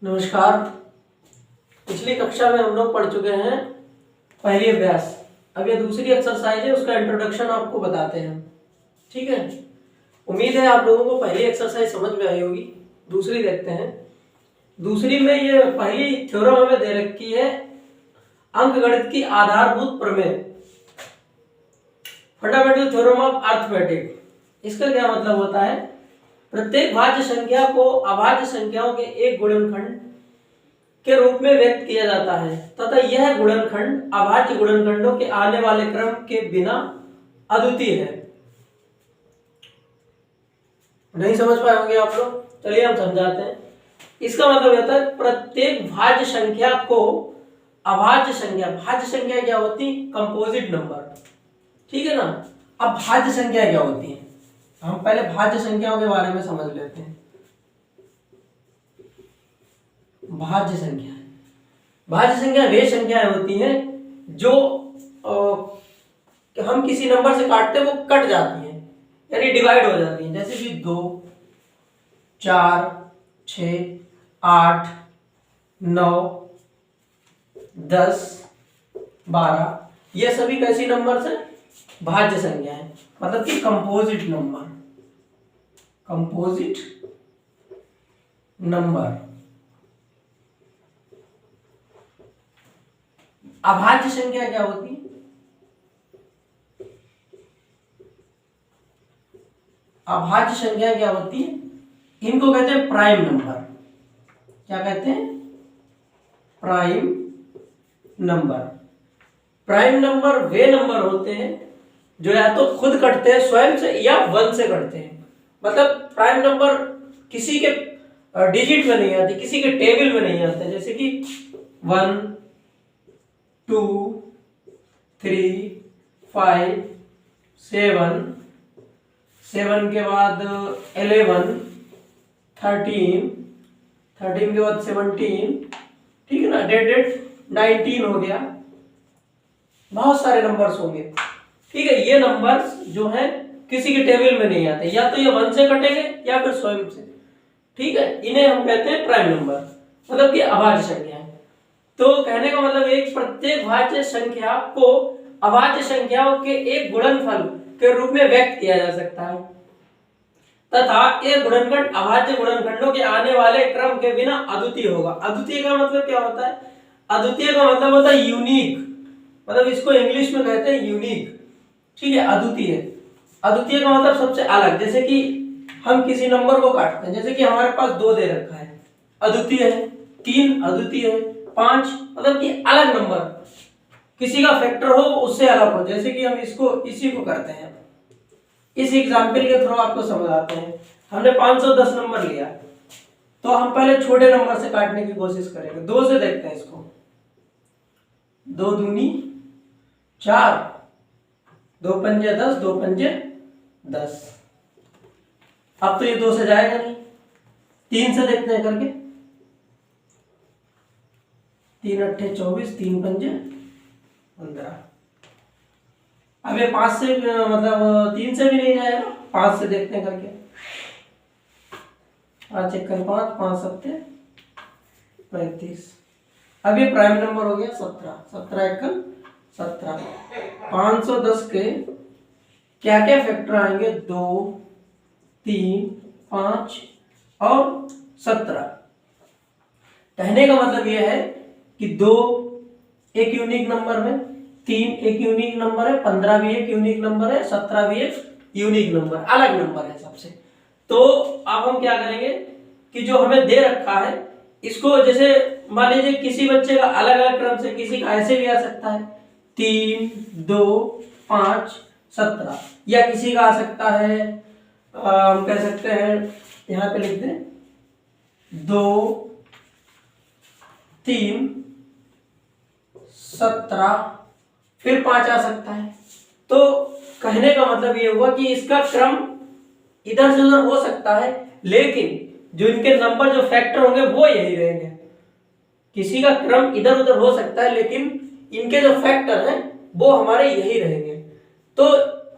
नमस्कार। पिछली कक्षा में हम लोग पढ़ चुके हैं पहली अभ्यास। अब ये दूसरी एक्सरसाइज है, उसका इंट्रोडक्शन आपको बताते हैं। ठीक है, उम्मीद है आप लोगों को पहली एक्सरसाइज समझ में आई होगी। दूसरी देखते हैं। दूसरी में ये पहली थ्योरम हमें दे रखी है, अंकगणित की आधारभूत प्रमेय, फंडामेंटल थ्योरम ऑफ अरिथमेटिक। इसका क्या मतलब होता है? प्रत्येक भाज्य संख्या को अभाज्य संख्याओं के एक गुणनखंड के रूप में व्यक्त किया जाता है तथा यह गुणनखंड अभाज्य गुणनखंडों के आने वाले क्रम के बिना अद्वितीय है। नहीं समझ पाए होंगे आप लोग, चलिए हम समझाते हैं। इसका मतलब होता है प्रत्येक भाज्य संख्या को अभाज्य संख्या, भाज्य संख्या क्या होती है? कंपोजिट नंबर, ठीक है ना। अब भाज्य संख्या क्या होती है? हम पहले भाज्य संख्याओं के बारे में समझ लेते हैं। भाज्य संख्या, भाज्य संख्या वे संख्याएं होती हैं जो हम किसी नंबर से काटते हैं, वो कट जाती हैं, यानी डिवाइड हो जाती हैं। जैसे कि 2, 4, 6, 8, 9, 10, 12, ये सभी कैसी नंबर्स हैं? भाज्य संख्या है, मतलब कि कंपोजिट नंबर, कंपोजिट नंबर। अभाज्य संख्या क्या होती है? अभाज्य संख्या क्या होती है? इनको कहते हैं प्राइम नंबर। क्या कहते हैं? Prime number. प्राइम नंबर वे नंबर होते हैं जो या तो खुद कटते हैं स्वयं से या 1 से कटते हैं। मतलब प्राइम नंबर किसी के डिजिट में नहीं आते, किसी के टेबल में नहीं आते। जैसे कि 1, 2, 3, 5, 7 के बाद 11, 13 के बाद 17, ठीक है ना, डेट 19 हो गया। बहुत सारे नंबर्स होंगे, ठीक है। ये नंबर्स जो हैं किसी के टेबल में नहीं आते, या तो ये 1 से कटेंगे या फिर स्वयं से, ठीक है। इन्हें हम कहते हैं प्राइम नंबर, मतलब कि अभाज्य संख्या है। तो कहने का मतलब एक प्रत्येक भाज्य संख्या को अभाज्य संख्याओं के एक गुणनफल के रूप में व्यक्त किया जा सकता है तथा एक गुणनखंड अभाज्य गुणनखंडों के आने वाले क्रम के बिना अद्वितीय होगा। अद्वितीय का मतलब क्या होता है? अद्वितीय का मतलब होता है यूनिक, मतलब इसको इंग्लिश में कहते हैं यूनिक, ठीक है। अद्वितीय, अद्वितीय का मतलब सबसे अलग। जैसे कि हम किसी नंबर को काटते हैं, जैसे कि हमारे पास 2 दे रखा है, अद्वितीय है। 3 अद्वितीय है। 5 मतलब कि अलग नंबर, किसी का फैक्टर हो उससे अलग हो। जैसे कि हम इसको इसी को करते हैं। इस एग्जाम्पल के थ्रू आपको समझ आते हैं। हमने 510 नंबर लिया, तो हम पहले छोटे नंबर से काटने की कोशिश करेंगे। 2 से देखते हैं इसको। 2 दूनी 4, 2 पंजे 10, 2 पंजे 10। अब तो ये 2 से जाएगा नहीं। 3 से देखते हैं करके। 3 अट्ठे 24, 3 पंजे 15। अब ये 5 से मतलब 3 से भी नहीं जाएगा। 5 से देखते हैं करके। 5 1 5, 5 7 35। अब ये प्राइम नंबर हो गया 17। 17 1 17। 510 के क्या क्या फैक्टर आएंगे? 2, 3, 5 और 17। कहने का मतलब यह है कि 2 एक यूनिक नंबर में, 3 एक यूनिक नंबर है, 15 भी एक यूनिक नंबर है, 17 भी एक यूनिक नंबर, अलग नंबर है सबसे। तो अब हम क्या करेंगे कि जो हमें दे रखा है इसको, जैसे मान लीजिए किसी बच्चे का अलग अलग क्रम से, किसी का ऐसे भी आ सकता है 3, 2, 5, 17, या किसी का आ सकता है हम कह सकते हैं, यहां पे लिख दें 2, 3, 17, फिर 5 आ सकता है। तो कहने का मतलब ये हुआ कि इसका क्रम इधर से उधर हो सकता है, लेकिन जो इनके नंबर, जो फैक्टर होंगे वो यही रहेंगे। किसी का क्रम इधर उधर हो सकता है, लेकिन इनके जो फैक्टर हैं वो हमारे यही रहेंगे। तो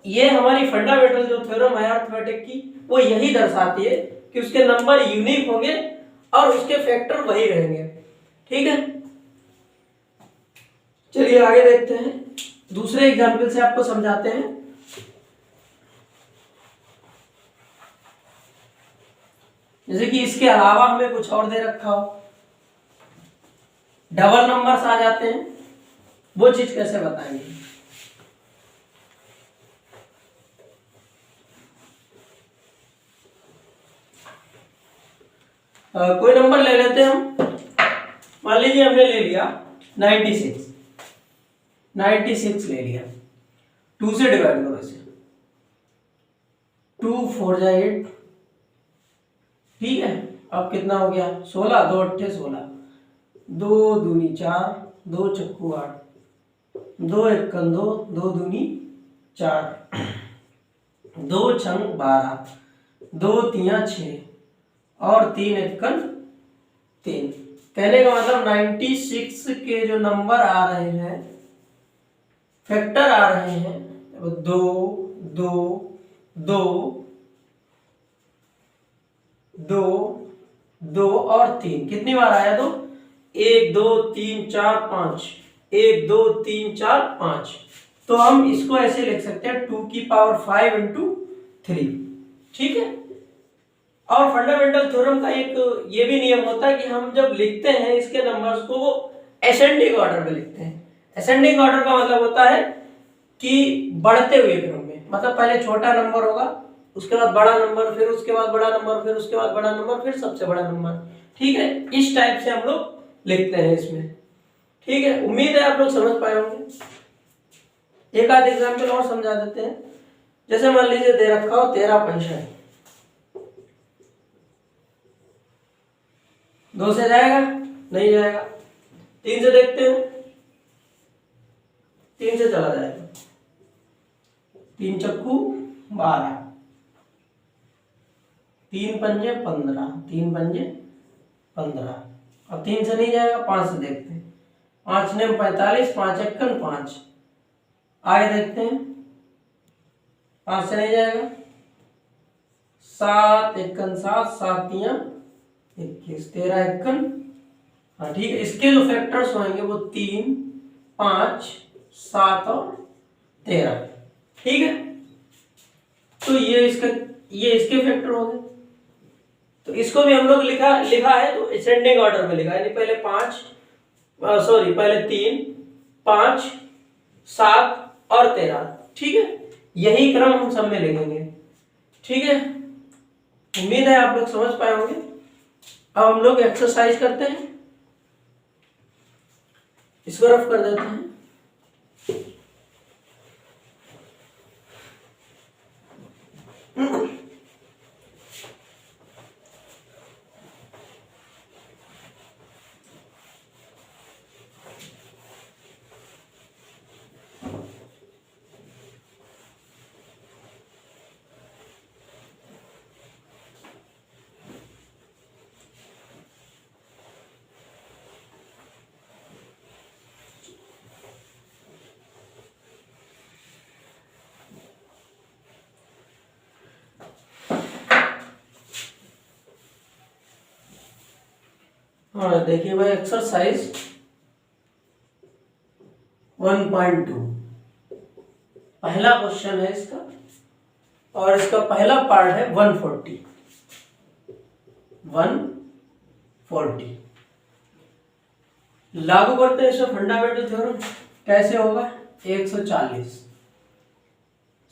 ये हमारी फंडामेंटल जो थ्योरम है अरिथमेटिक की, वो यही दर्शाती है कि उसके नंबर यूनिक होंगे और उसके फैक्टर वही रहेंगे। ठीक है, चलिए आगे देखते हैं, दूसरे एग्जाम्पल से आपको समझाते हैं। जैसे कि इसके अलावा हमें कुछ और दे रखा हो, डबल नंबर्स आ जाते हैं, वो चीज कैसे बताएंगे। कोई नंबर ले लेते हैं हम, मान लीजिए हमने ले लिया 96, 96 ले लिया, 2 से डिवाइड करो इसे, 2 4 जा 8, ठीक है। अब कितना हो गया 16, 2 8 16, 2 दूनी 4, 2 चक्कू 8, 2 1 2, 2 दूनी 4, 2 छंग 12, 2 तिया 6 और 3 1 3। कहने का मतलब 96 के जो नंबर आ रहे हैं, फैक्टर आ रहे हैं, 2 2 2 2 2 और 3, कितनी बार आया 2, 1 2 3 4 5, 1 2 3 4 5। तो हम इसको ऐसे लिख सकते हैं 2 की पावर 5 इंटू 3, ठीक है। और फंडामेंटल थ्योरम का एक ये भी नियम होता है कि हम जब लिखते हैं इसके नंबर्स को, वो असेंडिंग ऑर्डर में लिखते हैं। असेंडिंग ऑर्डर का मतलब होता है कि बढ़ते हुए क्रम में, मतलब पहले छोटा नंबर होगा, उसके बाद बड़ा नंबर, फिर उसके बाद बड़ा नंबर, फिर उसके बाद बड़ा नंबर, फिर सबसे बड़ा नंबर, ठीक है। इस टाइप से हम लोग लिखते हैं इसमें, ठीक है। उम्मीद है आप लोग समझ पाए होंगे। एक आध एग्जाम्पल और समझा देते हैं। जैसे मान लीजिए दे रखा हो 13 पंचायत, 2 से जाएगा, नहीं जाएगा। 3 से देखते हैं, 3 से चला जाएगा, 3 चक्कू 12, 3 पंजे 15, 3 पंजे 15। अब 3 से नहीं जाएगा, 5 से देखते हैं, 5 ने 45, 5 1 5। आगे देखते हैं, 5 से नहीं जाएगा, 7 1 7, 7 तिया 21, 13 1, हाँ ठीक है। इसके जो फैक्टर्स होंगे वो 3 5 7 और 13, ठीक है। तो ये इसके फैक्टर हो गए। तो इसको भी हम लोग लिखा है तो असेंडिंग ऑर्डर में लिखा है, यानी पहले 3 5 7 और 13, ठीक है। यही क्रम हम सब में लिखेंगे, ठीक है। उम्मीद है आप लोग समझ पाए होंगे। अब हम लोग एक्सरसाइज करते हैं, इसको रफ कर देते हैं। हाँ देखिए भाई, एक्सरसाइज 1.2 पहला क्वेश्चन है इसका, और इसका पहला पार्ट है 140। लागू करते हैं इसमें फंडामेंटल थ्योरम। कैसे होगा, 140।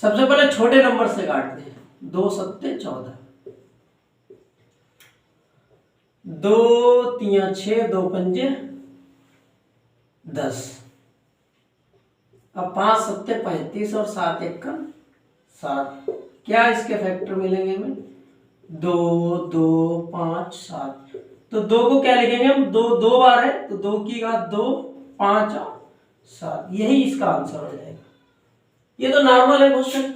सबसे पहले छोटे नंबर से काटते हैं, 2 7 14, 2 3 6, 2 5 10। अब 5 7 35 और 7 1 7। क्या इसके फैक्टर मिलेंगे हमें, 2 2 5 7। तो 2 को क्या लिखेंगे हम, 2 2 बार है तो 2 की घात 2, 5 और 7, यही इसका आंसर हो जाएगा। ये तो नॉर्मल है क्वेश्चन,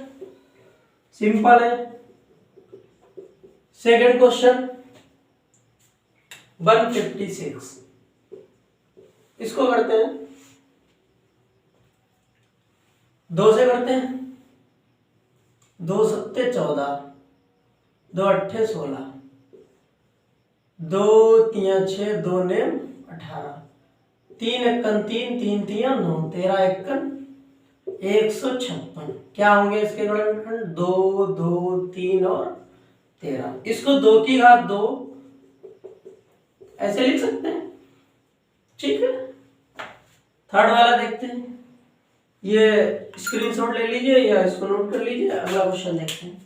सिंपल है। सेकंड क्वेश्चन 156, इसको करते हैं, 2 से करते हैं, 2 7 14, 2 8 16, दो तिया 6, 2 ने 18, 3 एकन 3, 3 तिया 9, 13 एकन 156। क्या होंगे इसके गुणनखंड? 2, 2, 3 और 13। इसको 2 की घात 2 ऐसे लिख सकते हैं। ठीक है, थर्ड वाला देखते हैं। ये स्क्रीनशॉट ले लीजिए या इसको नोट कर लीजिए। अगला क्वेश्चन देखते हैं।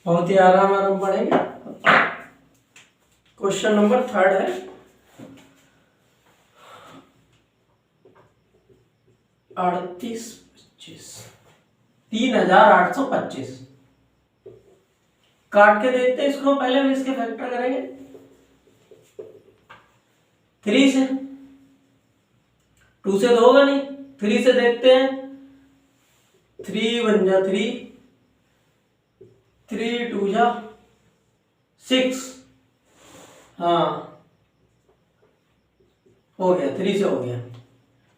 बहुत ही आराम आराम पढ़ेंगे। क्वेश्चन नंबर थर्ड है, 38, 25, 3825। काट के देखते हैं इसको, पहले हम इसके फैक्टर करेंगे 3 से। 2 से तो होगा नहीं, 3 से देखते हैं। 3 1 जा 3, 3 2 जा 6। हाँ हो गया, 3 से हो गया।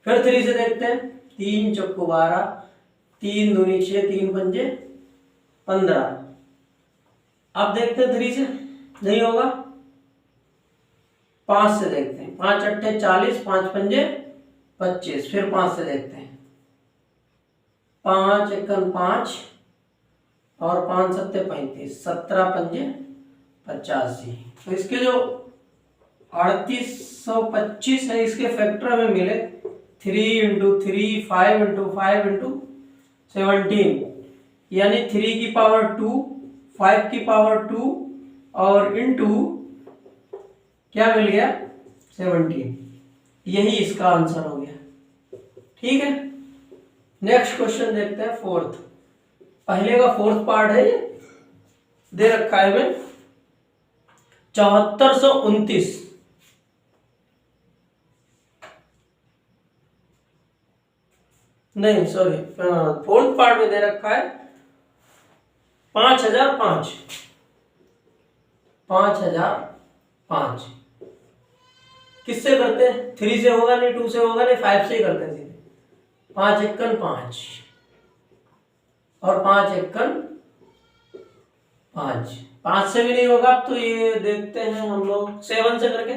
फिर 3 से देखते हैं। 3 चौको 12, 3 दूनी 6, 3 पंजे 15। अब देखते हैं 3 से, नहीं होगा। 5 से देखते हैं। 5 अट्ठे 40, 5 पंजे 25। फिर 5 से देखते हैं। 5 एकन 5 और 5 सत्ते 35, 17 पंजे 85। तो इसके जो 3825 है, इसके फैक्टर हमें मिले 3 इंटू 3, 5 इंटू 5 इंटू 17, यानी 3 की पावर 2, 5 की पावर 2 और इंटू क्या मिल गया 17। यही इसका आंसर हो गया। ठीक है, नेक्स्ट क्वेश्चन देखते हैं, फोर्थ। पहले का फोर्थ पार्ट है, ये दे रखा है हमें 7429। नहीं सॉरी, फोर्थ पार्ट में दे रखा है 5005। 5005 किससे करते हैं? 3 से होगा नहीं, 2 से होगा नहीं, 5 से ही करते हैं सीधे। 5 एकन 5 और 5 एकन 5। 5 से भी नहीं होगा तो ये देखते हैं हम लोग 7 से करके।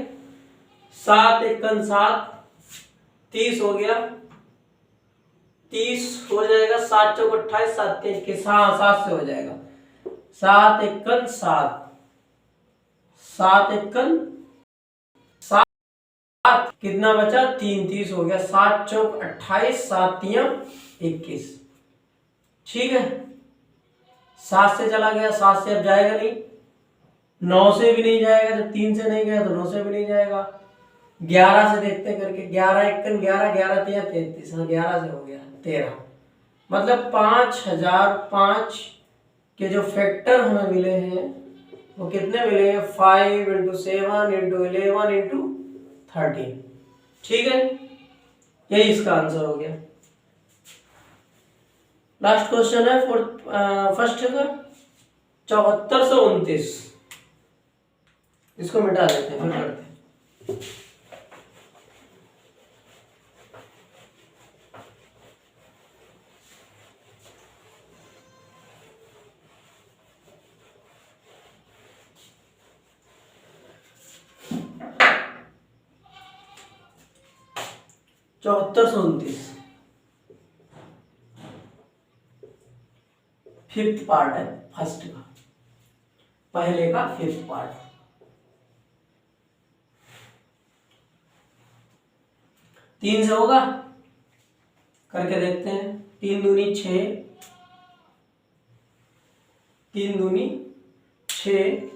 7 एकन 7, 30 हो गया। 30 हो जाएगा। 7 चौक 28, 7 3 के 7 से हो जाएगा। 7 एकन 7, 7 एकन 7, कितना बचा? 3, 30 हो गया। 7 चौक 28, 7 तिया 21। ठीक है, 7 से चला गया, 7 से अब जाएगा नहीं। 9 से भी नहीं जाएगा, जब 3 से नहीं गया तो 9 से भी नहीं जाएगा। 11 से देखते करके। 11 एकन 11, 11 तिया 33, 11 से हो गया 13। मतलब 5005 के जो फैक्टर हमें मिले हैं वो कितने मिले हैं? 5 इंटू 7 इंटू 11 इंटू 13। ठीक है, यही इसका आंसर हो गया। लास्ट क्वेश्चन है फर्स्ट का 7429। इसको मिटा देते हैं, फिर करते हैं। चौहत्तर सौ 29 फिफ्थ पार्ट है, फर्स्ट का, पहले का फिफ्थ पार्ट। तीन से होगा, करके देखते हैं। 3 दूनी 6, 3 दूनी 6,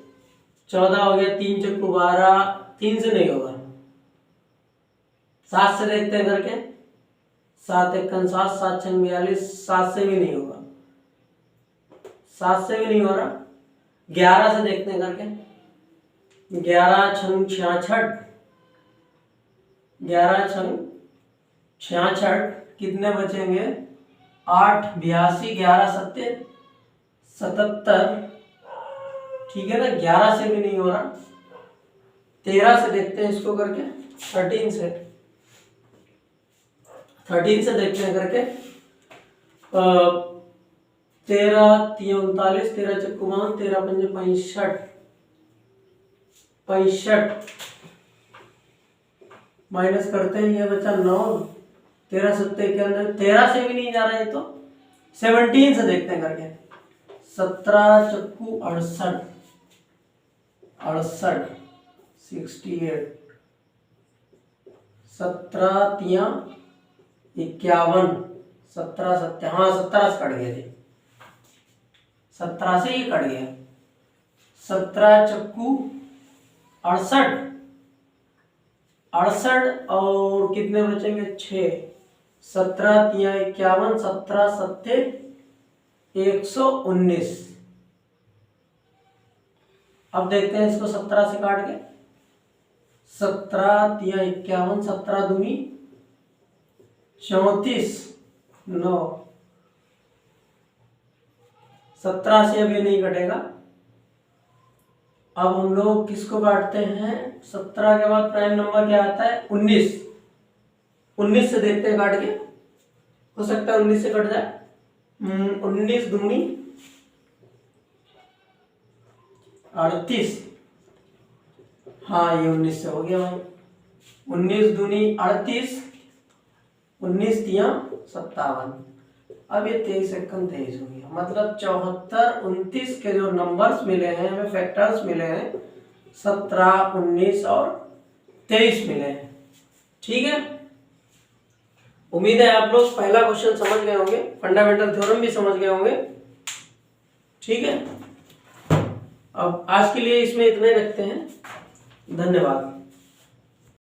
14 हो गया। 3 चक्कू 12, 3 से नहीं होगा। 7 से देखते हैं करके। 7 एकन 7, 7 छंग 42, 7 से भी नहीं होगा। 7 से भी नहीं हो रहा। 11 से देखते हैं करके। 11 छंग 66, 11 छंग 66 कितने बचेंगे? 8, 82, 11 सत्ते 77, ठीक है ना, 11 से भी नहीं हो रहा, 13 से देखते हैं इसको करके, 13 से देखते हैं करके। 13 3 39, 13 चक्कू 52, 13 पंजे 65, माइनस करते हैं, ये बचा 9, 13 सत्ते के अंदर 13 से भी नहीं जा रहा है, तो 17 से देखते हैं करके। 17 चक्कू 68, 68, 17 तिया 51, 17 सत्ते, हाँ 17 से कट गया जी, 17 से ये कट गया। 17 चक्कू 68, 68 और कितने बचेंगे 6, 17 तिया 51, 17 सत्ते 119। अब देखते हैं इसको 17 से काट के। 17 तिया 51, 17 दूनी 34, 9, 17 से अभी नहीं कटेगा। अब हम लोग किसको काटते हैं, 17 के बाद प्राइम नंबर क्या आता है 19, 19 से देखते हैं काट के, हो सकता है 19 से कट जाए। 19 दूनी 38, हाँ ये 19 से हो गया भाई, 19 दूनी 38, 19 तिया 57, अब ये 23 एकम 23 हो गया। मतलब 74 29 के जो नंबर्स मिले हैं हमें, फैक्टर्स मिले हैं, 17 19 और 23 मिले हैं। ठीक है, उम्मीद है आप लोग पहला क्वेश्चन समझ गए होंगे, फंडामेंटल थ्योरम भी समझ गए होंगे। ठीक है, अब आज के लिए इसमें इतना ही रखते हैं, धन्यवाद।